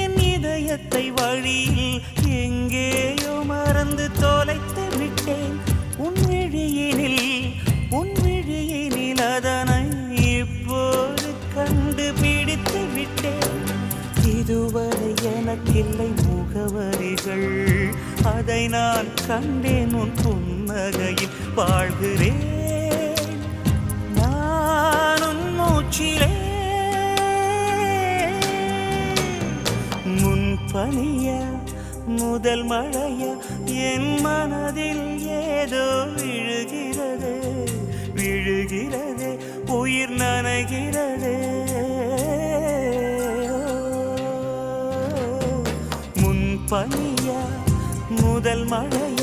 என் இதயத்தை வழியில் எங்கேயோ மறந்து தொலைத்து விட்டேன். உன் விழியினில் அதனை இப்போது கண்டுபிடித்து விட்டேன். இதுவரை எனக்கில்லை முகவரிகள், அதை நான் கண்டேன் உன் புன்னகையில். வாழ்கிறேன் நான் உன் மூச்சிலே. முன்பனியா முதல் மழையா என் மனதில் ஏதோ விழுகிறது, உயிர் நனைகிறது. முன்பனியா முதல் மழையா